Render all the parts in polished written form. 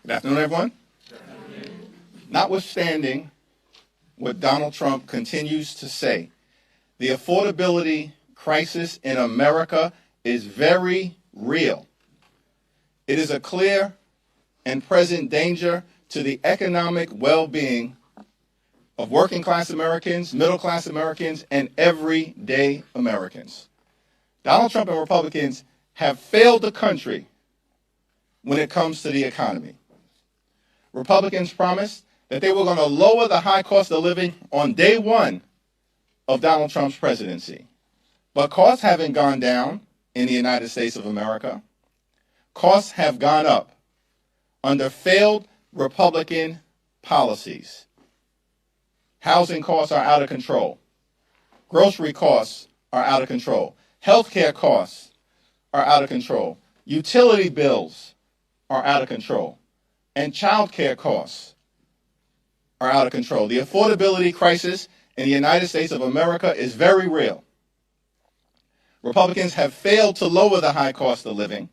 Good afternoon, everyone. Good afternoon. Notwithstanding what Donald Trump continues to say, the affordability crisis in America is very real. It is a clear and present danger to the economic well-being of working-class Americans, middle-class Americans, and everyday Americans. Donald Trump and Republicans have failed the country when it comes to the economy. Republicans promised that they were going to lower the high cost of living on day one of Donald Trump's presidency. But costs haven't gone down in the United States of America. Costs have gone up under failed Republican policies. Housing costs are out of control. Grocery costs are out of control. Healthcare costs are out of control. Utility bills are out of control. And child care costs are out of control. The affordability crisis in the United States of America is very real. Republicans have failed to lower the high cost of living.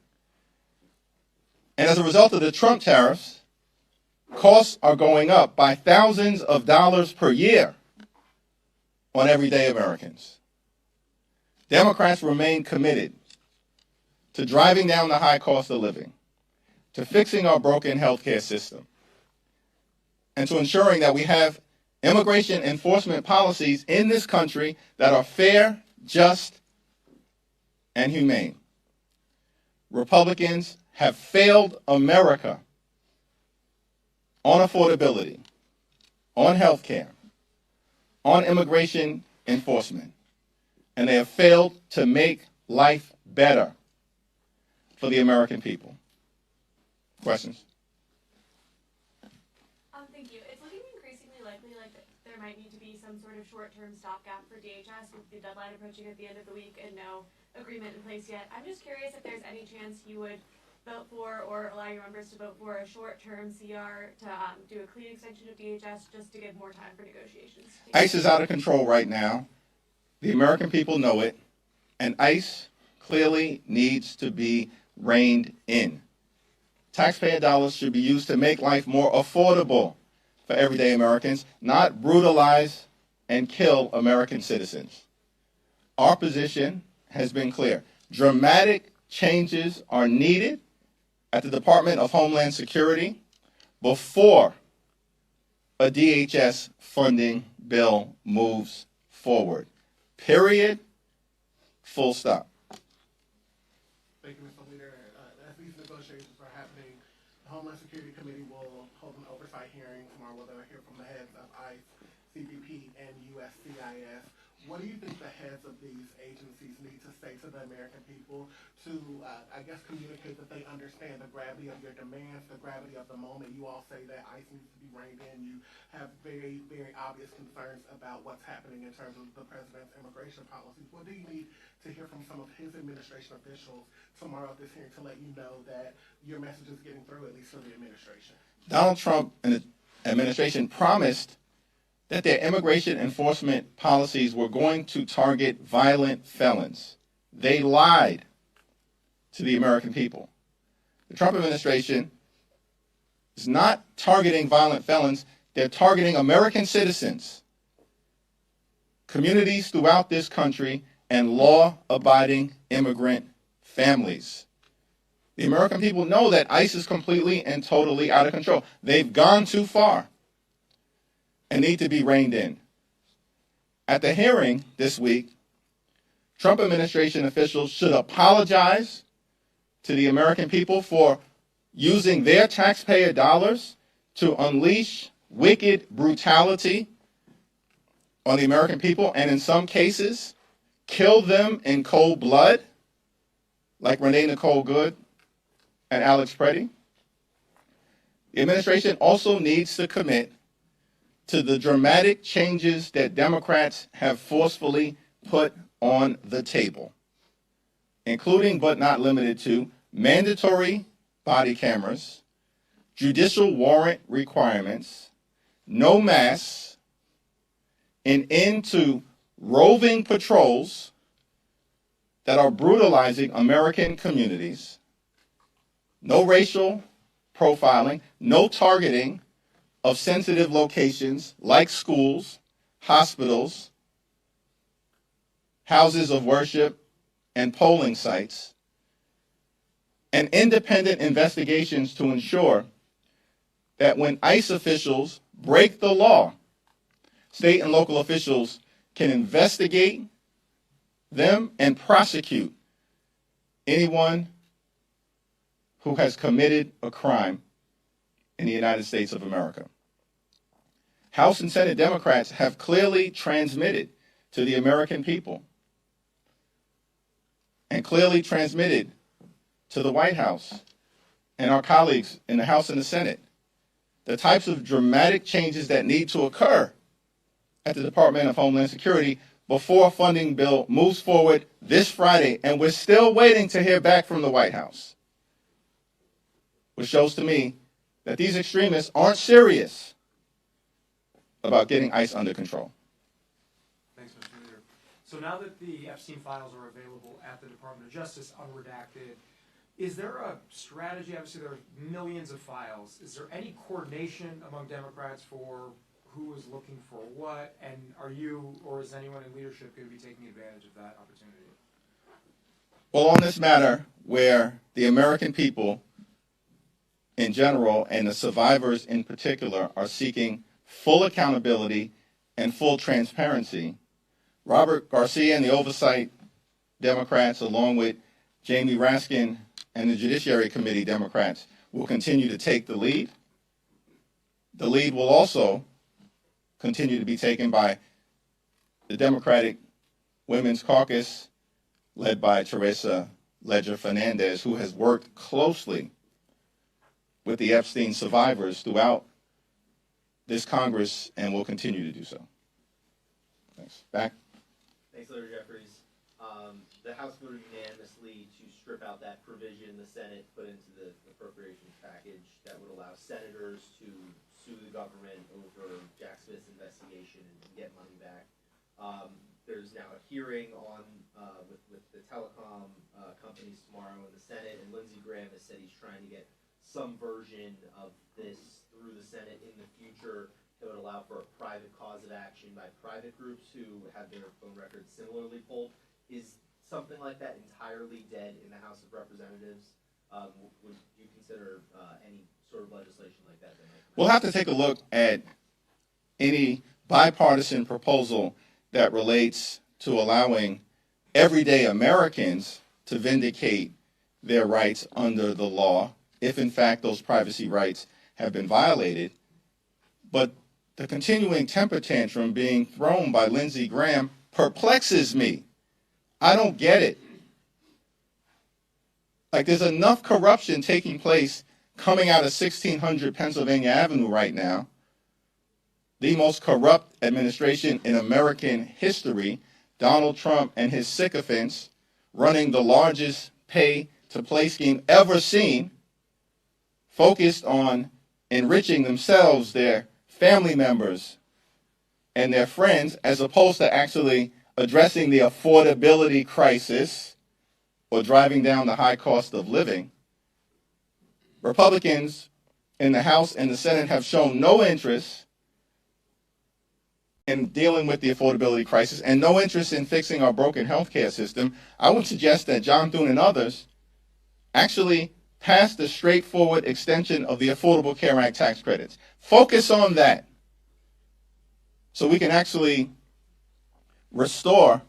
And as a result of the Trump tariffs, costs are going up by thousands of dollars per year on everyday Americans. Democrats remain committed to driving down the high cost of living, to fixing our broken healthcare system, and to ensuring that we have immigration enforcement policies in this country that are fair, just, and humane. Republicans have failed America on affordability, on health care, on immigration enforcement, and they have failed to make life better for the American people. Questions? Thank you. It's looking increasingly likely there might need to be some sort of short-term stopgap for DHS with the deadline approaching at the end of the week and no agreement in place yet. I'm just curious if there's any chance you would vote for or allow your members to vote for a short-term CR to do a clean extension of DHS just to give more time for negotiations. ICE is out of control right now. The American people know it, and ICE clearly needs to be reined in. Taxpayer dollars should be used to make life more affordable for everyday Americans, not brutalize and kill American citizens. Our position has been clear. Dramatic changes are needed at the Department of Homeland Security before a DHS funding bill moves forward. Period. Full stop. Thank you, Mr. Leader. As these negotiations are happening, the Homeland Security Committee will hold an oversight hearing tomorrow where they'll hear from the heads of ICE, CBP, and USCIS. What do you think the heads of these agencies need to say to the American people to, communicate that they understand the gravity of your demands, the gravity of the moment? You all say that ICE needs to be reined in. You have very, very obvious concerns about what's happening in terms of the president's immigration policies. What do you need to hear from some of his administration officials tomorrow at this hearing to let you know that your message is getting through, at least for the administration? Donald Trump and the administration promised that their immigration enforcement policies were going to target violent felons. They lied to the American people. The Trump administration is not targeting violent felons. They're targeting American citizens, communities throughout this country, and law-abiding immigrant families. The American people know that ICE is completely and totally out of control. They've gone too far and need to be reined in. At the hearing this week, Trump administration officials should apologize to the American people for using their taxpayer dollars to unleash wicked brutality on the American people, and in some cases, kill them in cold blood, like Renee Nicole Good and Alex Preddy. The administration also needs to commit to the dramatic changes that Democrats have forcefully put on the table, including but not limited to mandatory body cameras, judicial warrant requirements, no masks, an end to roving patrols that are brutalizing American communities, no racial profiling, no targeting of sensitive locations like schools, hospitals, houses of worship, and polling sites, and independent investigations to ensure that when ICE officials break the law, state and local officials can investigate them and prosecute anyone who has committed a crime in the United States of America. House and Senate Democrats have clearly transmitted to the American people and clearly transmitted to the White House and our colleagues in the House and the Senate the types of dramatic changes that need to occur at the Department of Homeland Security before a funding bill moves forward this Friday, and we're still waiting to hear back from the White House, which shows to me that these extremists aren't serious about getting ICE under control. Thanks, Mr. Leader. So now that the Epstein files are available at the Department of Justice, unredacted, is there a strategy? Obviously, there are millions of files. Is there any coordination among Democrats for who is looking for what? And are you, or is anyone in leadership going to be taking advantage of that opportunity? Well, on this matter, where the American people in general and the survivors in particular are seeking full accountability and full transparency, Robert Garcia and the Oversight Democrats, along with Jamie Raskin and the Judiciary Committee Democrats, will continue to take the lead. The lead will also continue to be taken by the Democratic Women's Caucus, led by Teresa Ledger Fernandez, who has worked closely with the Epstein survivors throughout this Congress and will continue to do so. Thanks. Back. Thanks, Senator Jeffries. The House voted unanimously to strip out that provision the Senate put into the appropriations package that would allow senators to sue the government over Jack Smith's investigation and get money back. There's now a hearing on with the telecom companies tomorrow in the Senate, and Lindsey Graham has said he's trying to get some version of this through the Senate in the future that would allow for a private cause of action by private groups who have their phone records similarly pulled. Is something like that entirely dead in the House of Representatives? Would you consider any sort of legislation like that? We'll have to take a look at any bipartisan proposal that relates to allowing everyday Americans to vindicate their rights under the law, if in fact those privacy rights have been violated. But the continuing temper tantrum being thrown by Lindsey Graham perplexes me. I don't get it. Like, there's enough corruption taking place coming out of 1600 Pennsylvania Avenue right now, the most corrupt administration in American history, Donald Trump and his sycophants running the largest pay-to-play scheme ever seen, focused on enriching themselves, their family members, and their friends, as opposed to actually addressing the affordability crisis or driving down the high cost of living. Republicans in the House and the Senate have shown no interest in dealing with the affordability crisis and no interest in fixing our broken healthcare system. I would suggest that John Thune and others actually pass the straightforward extension of the Affordable Care Act tax credits. Focus on that so we can actually restore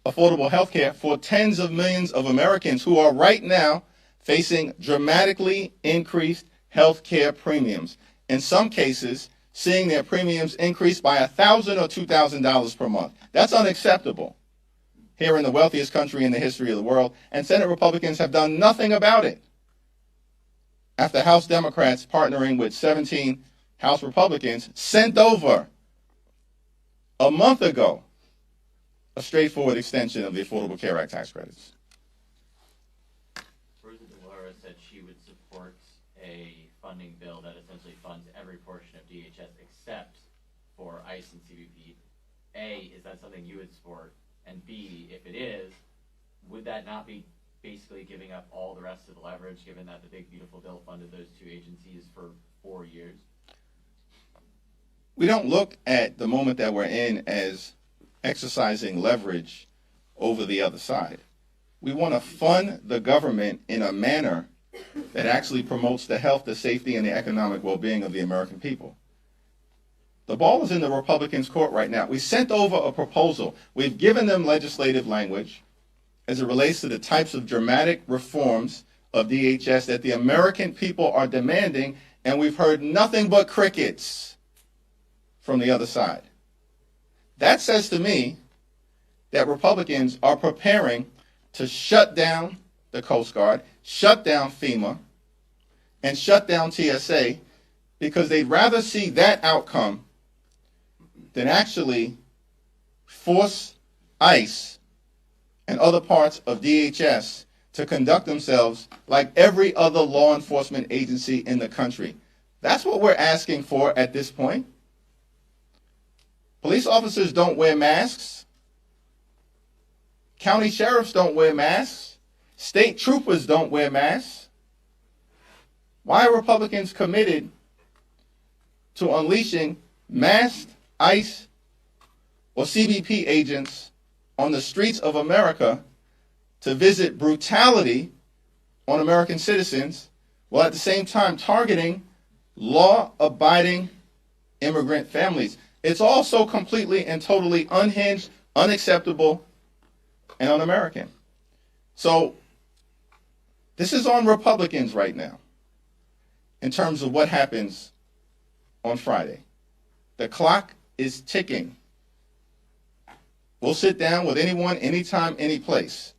affordable health care for tens of millions of Americans who are right now facing dramatically increased health care premiums. In some cases, seeing their premiums increase by $1,000 or $2,000 per month. That's unacceptable here in the wealthiest country in the history of the world, and Senate Republicans have done nothing about it. After House Democrats partnering with 17 House Republicans sent over a month ago a straightforward extension of the Affordable Care Act tax credits. Rosa DeLauro said she would support a funding bill that essentially funds every portion of DHS except for ICE and CBP. A, is that something you would support? And B, if it is, would that not be basically giving up all the rest of the leverage, given that the big beautiful bill funded those two agencies for 4 years? We don't look at the moment that we're in as exercising leverage over the other side. We want to fund the government in a manner that actually promotes the health, the safety, and the economic well-being of the American people. The ball is in the Republicans' court right now. We sent over a proposal. We've given them legislative language as it relates to the types of dramatic reforms of DHS that the American people are demanding, and we've heard nothing but crickets from the other side. That says to me that Republicans are preparing to shut down the Coast Guard, shut down FEMA, and shut down TSA because they'd rather see that outcome than actually force ICE and other parts of DHS to conduct themselves like every other law enforcement agency in the country. That's what we're asking for at this point. Police officers don't wear masks. County sheriffs don't wear masks. State troopers don't wear masks. Why are Republicans committed to unleashing masked ICE or CBP agents on the streets of America to visit brutality on American citizens, while at the same time targeting law-abiding immigrant families? It's all so completely and totally unhinged, unacceptable, and un-American. So this is on Republicans right now in terms of what happens on Friday. The clock is ticking. We'll sit down with anyone, anytime, any place.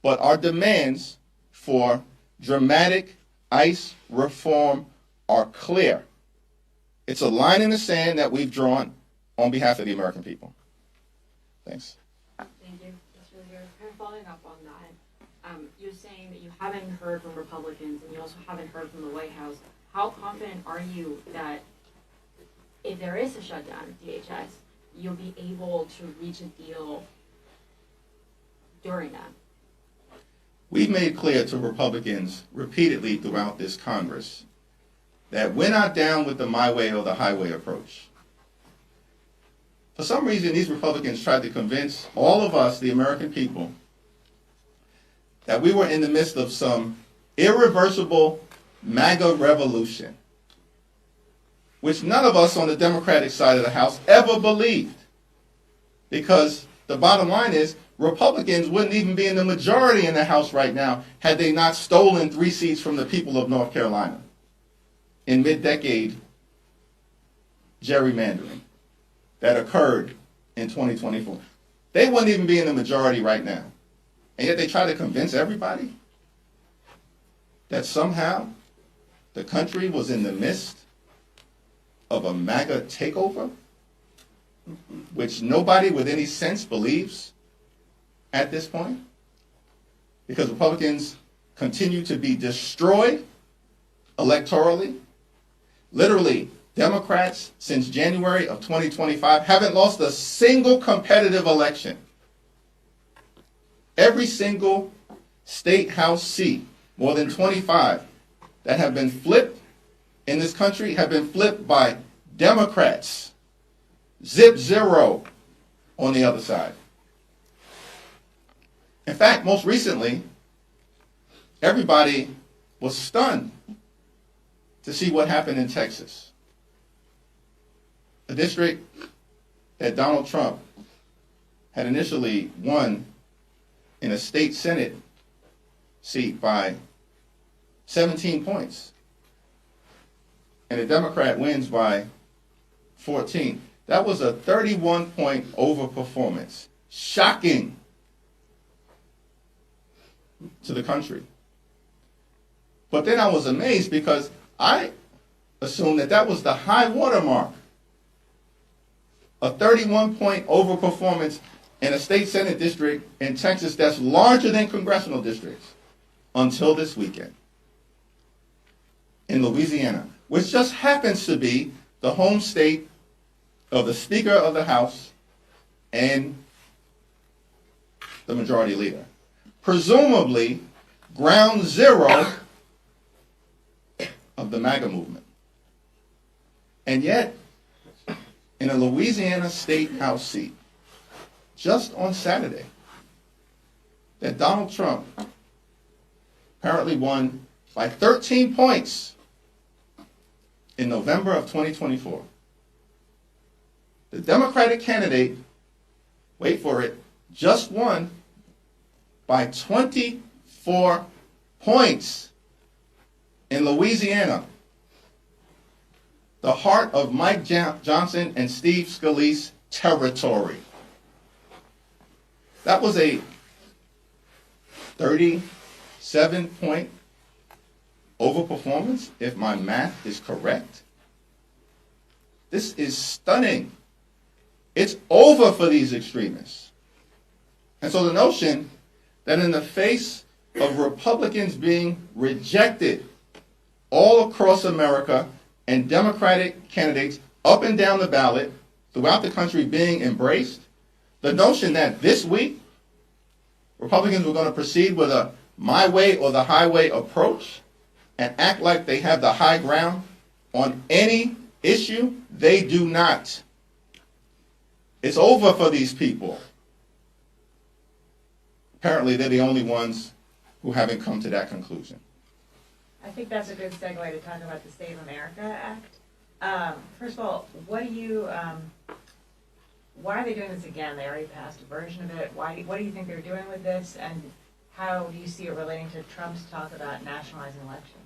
But our demands for dramatic ICE reform are clear. It's a line in the sand that we've drawn on behalf of the American people. Thanks. Thank you. That's really good. Kind of following up on that, you're saying that you haven't heard from Republicans and you also haven't heard from the White House. How confident are you that if there is a shutdown of DHS, you'll be able to reach a deal during that? We've made clear to Republicans repeatedly throughout this Congress that we're not down with the my way or the highway approach. For some reason, these Republicans tried to convince all of us, the American people, that we were in the midst of some irreversible MAGA revolution, which none of us on the Democratic side of the House ever believed. Because the bottom line is, Republicans wouldn't even be in the majority in the House right now had they not stolen 3 seats from the people of North Carolina in mid-decade gerrymandering that occurred in 2024. They wouldn't even be in the majority right now. And yet they try to convince everybody that somehow the country was in the midst of a MAGA takeover, which nobody with any sense believes at this point, because Republicans continue to be destroyed electorally. Literally, Democrats since January of 2025 haven't lost a single competitive election. Every single state house seat, more than 25, that have been flipped in this country have been flipped by Democrats. Zip zero on the other side. In fact, most recently, everybody was stunned to see what happened in Texas, a district that Donald Trump had initially won in a state Senate seat by 17 points. And a Democrat wins by 14. That was a 31-point overperformance. Shocking to the country. But then I was amazed because I assumed that that was the high watermark. A 31-point overperformance in a state Senate district in Texas that's larger than congressional districts until this weekend in Louisiana, which just happens to be the home state of the Speaker of the House and the Majority Leader. Presumably, ground zero of the MAGA movement. And yet, in a Louisiana state house seat, just on Saturday, that Donald Trump apparently won by 13 points in November of 2024. The Democratic candidate, wait for it, just won by 24 points in Louisiana, the heart of Mike Johnson and Steve Scalise territory. That was a 37-point overperformance, if my math is correct. This is stunning. It's over for these extremists. And so the notion that in the face of Republicans being rejected all across America and Democratic candidates up and down the ballot throughout the country being embraced, the notion that this week Republicans were going to proceed with a my way or the highway approach and act like they have the high ground on any issue, they do not. It's over for these people. Apparently, they're the only ones who haven't come to that conclusion. I think that's a good segue to talk about the Save America Act. First of all, why are they doing this again? They already passed a version of it. What do you think they're doing with this, and how do you see it relating to Trump's talk about nationalizing elections?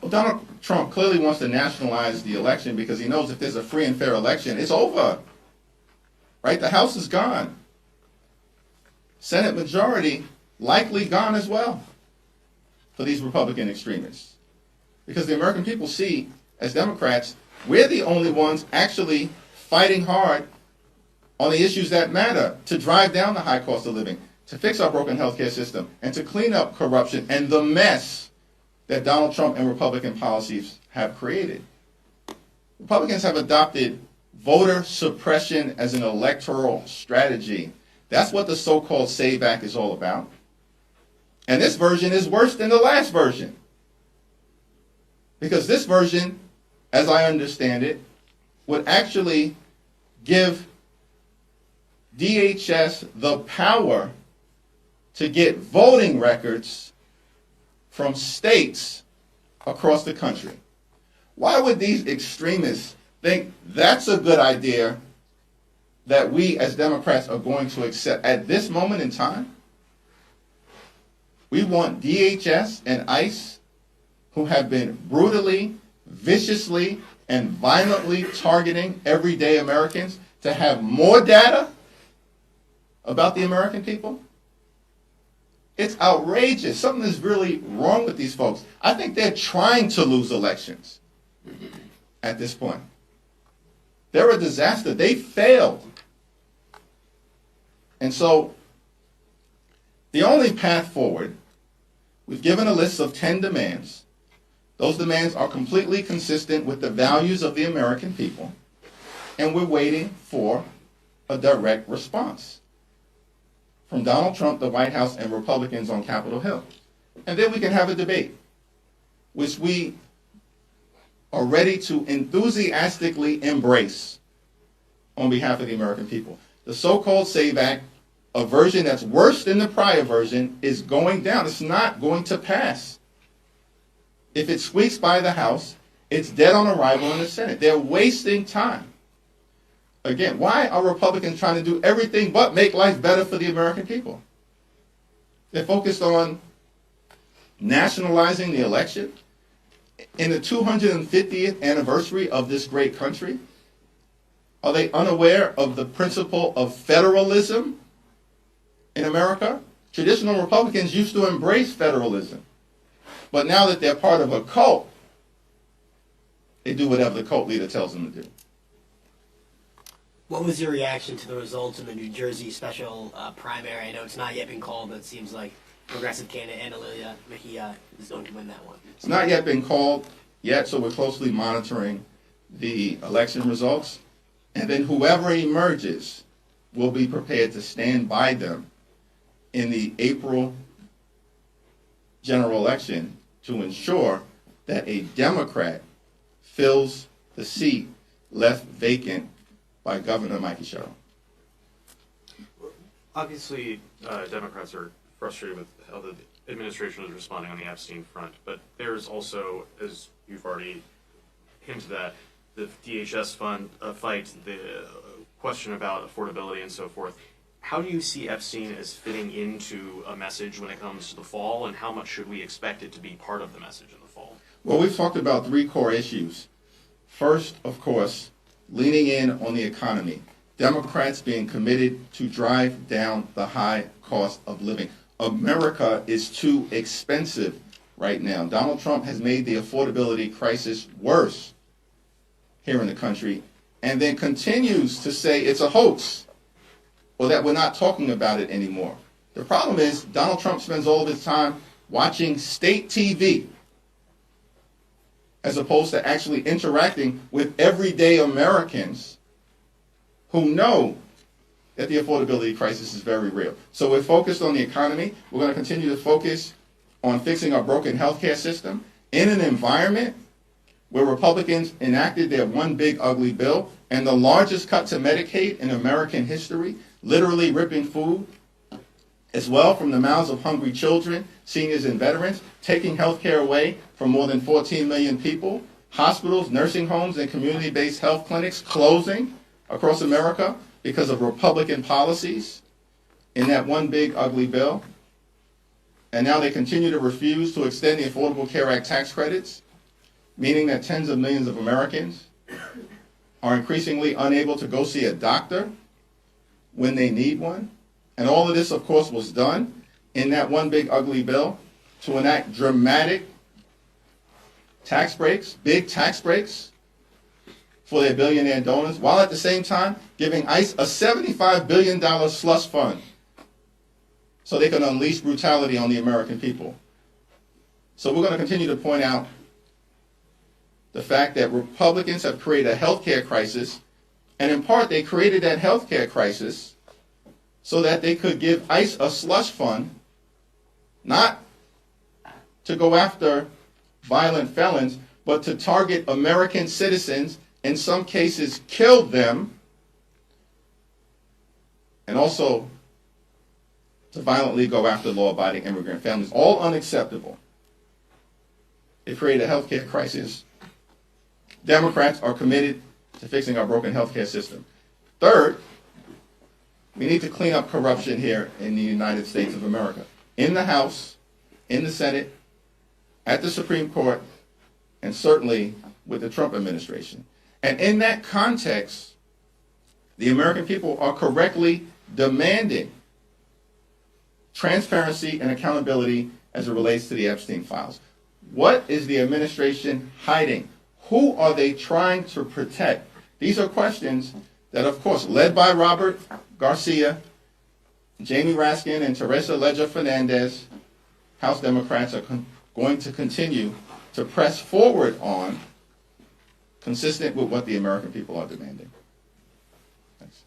Well, Donald Trump clearly wants to nationalize the election because he knows if there's a free and fair election, it's over. Right? The House is gone. Senate majority likely gone as well for these Republican extremists. Because the American people see, as Democrats, we're the only ones actually fighting hard on the issues that matter, to drive down the high cost of living, to fix our broken healthcare system, and to clean up corruption and the mess that Donald Trump and Republican policies have created. Republicans have adopted voter suppression as an electoral strategy. That's what the so-called SAVE Act is all about. And this version is worse than the last version. Because this version, as I understand it, would actually give DHS the power to get voting records from states across the country. Why would these extremists think that's a good idea that we as Democrats are going to accept at this moment in time? We want DHS and ICE, who have been brutally, viciously, and violently targeting everyday Americans, to have more data about the American people? It's outrageous. Something is really wrong with these folks. I think they're trying to lose elections at this point. They're a disaster. They failed. And so the only path forward, we've given a list of 10 demands. Those demands are completely consistent with the values of the American people, and we're waiting for a direct response from Donald Trump, the White House, and Republicans on Capitol Hill. And then we can have a debate, which we are ready to enthusiastically embrace on behalf of the American people. The so-called SAVE Act, a version that's worse than the prior version, is going down. It's not going to pass. If it squeaks by the House, it's dead on arrival in the Senate. They're wasting time. Again, why are Republicans trying to do everything but make life better for the American people? They're focused on nationalizing the election in the 250th anniversary of this great country. Are they unaware of the principle of federalism in America? Traditional Republicans used to embrace federalism. But now that they're part of a cult, they do whatever the cult leader tells them to do. What was your reaction to the results of the New Jersey special primary? I know it's not yet been called, but it seems like progressive candidate Anna Lilia Mejia is going to win that one. It's not yet been called yet, so we're closely monitoring the election results. And then whoever emerges will be prepared to stand by them in the April general election to ensure that a Democrat fills the seat left vacant by Governor Mikey Sherrill. Obviously, Democrats are frustrated with how the administration is responding on the Epstein front, but there's also, as you've already hinted at, the DHS fight, the question about affordability and so forth. How do you see Epstein as fitting into a message when it comes to the fall, and how much should we expect it to be part of the message in the fall? Well, we've talked about three core issues. First, of course, leaning in on the economy. Democrats being committed to drive down the high cost of living. America is too expensive right now. Donald Trump has made the affordability crisis worse here in the country, and then continues to say it's a hoax, or that we're not talking about it anymore. The problem is Donald Trump spends all of his time watching state TV as opposed to actually interacting with everyday Americans who know that the affordability crisis is very real. So we're focused on the economy. We're going to continue to focus on fixing our broken healthcare system in an environment where Republicans enacted their one big ugly bill and the largest cut to Medicaid in American history, literally ripping food as well from the mouths of hungry children, seniors, and veterans, taking health care away from more than 14 million people, hospitals, nursing homes, and community-based health clinics closing across America because of Republican policies in that one big ugly bill. And now they continue to refuse to extend the Affordable Care Act tax credits, meaning that tens of millions of Americans are increasingly unable to go see a doctor when they need one. And all of this, of course, was done in that one big ugly bill to enact dramatic tax breaks, big tax breaks for their billionaire donors, while at the same time giving ICE a $75 billion slush fund so they can unleash brutality on the American people. So we're going to continue to point out the fact that Republicans have created a health care crisis, and in part they created that health care crisis so that they could give ICE a slush fund, not to go after violent felons, but to target American citizens, in some cases kill them, and also to violently go after law-abiding immigrant families. All unacceptable. They created a health care crisis. Democrats are committed to fixing our broken health care system. Third, we need to clean up corruption here in the United States of America. In the House, in the Senate, at the Supreme Court, and certainly with the Trump administration. And in that context, the American people are correctly demanding transparency and accountability as it relates to the Epstein files. What is the administration hiding? Who are they trying to protect? These are questions that, of course, led by Robert Garcia, Jamie Raskin, and Teresa Leger Fernandez, House Democrats are going to continue to press forward on, consistent with what the American people are demanding. Thanks.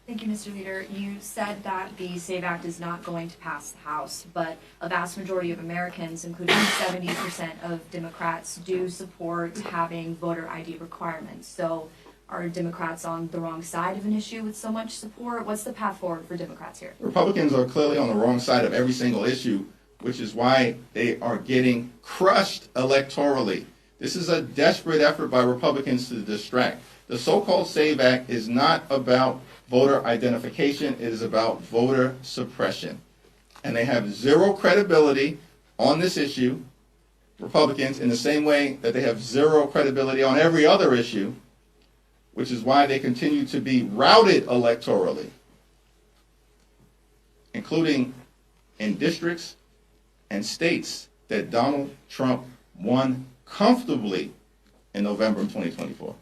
Thank you, Mr. Leader. You said that the SAVE Act is not going to pass the House, but a vast majority of Americans, including 70% of Democrats, do support having voter ID requirements. So are Democrats on the wrong side of an issue with so much support? What's the path forward for Democrats here? Republicans are clearly on the wrong side of every single issue, which is why they are getting crushed electorally. This is a desperate effort by Republicans to distract. The so-called SAVE Act is not about voter identification. It is about voter suppression. And they have zero credibility on this issue, Republicans, in the same way that they have zero credibility on every other issue, which is why they continue to be routed electorally, including in districts and states that Donald Trump won comfortably in November of 2024.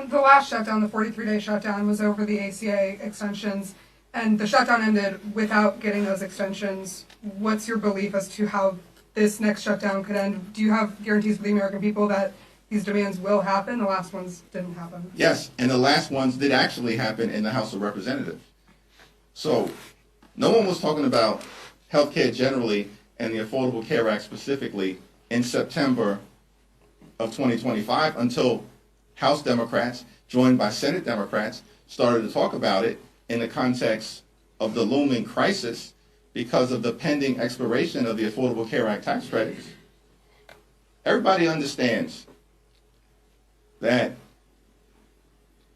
The last shutdown, the 43-day shutdown, was over the ACA extensions, and the shutdown ended without getting those extensions. What's your belief as to how this next shutdown could end? Do you have guarantees for the American people that these demands will happen? The last ones didn't happen. Yes, and the last ones did actually happen in the House of Representatives. So no one was talking about health care generally and the Affordable Care Act specifically in September of 2025 until House Democrats, joined by Senate Democrats, started to talk about it in the context of the looming crisis because of the pending expiration of the Affordable Care Act tax credits. Everybody understands that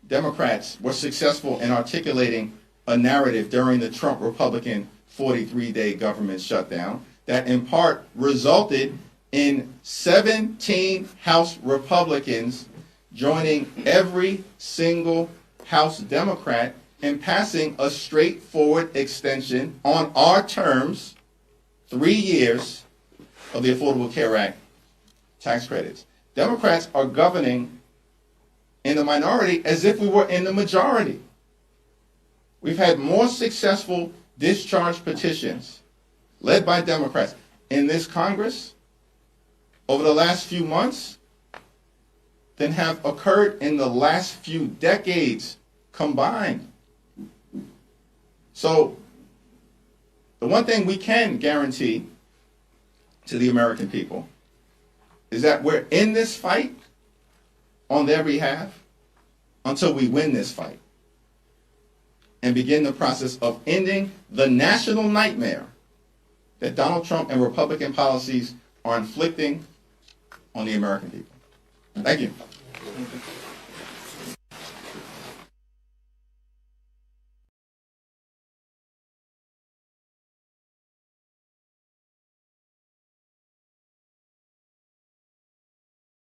Democrats were successful in articulating a narrative during the Trump Republican 43-day government shutdown that in part resulted in 17 House Republicans joining every single House Democrat in passing a straightforward extension on our terms, 3 years of the Affordable Care Act tax credits. Democrats are governing in the minority as if we were in the majority. We've had more successful discharge petitions led by Democrats in this Congress over the last few months than have occurred in the last few decades combined. So the one thing we can guarantee to the American people is that we're in this fight on their behalf until we win this fight and begin the process of ending the national nightmare that Donald Trump and Republican policies are inflicting on the American people. Thank you.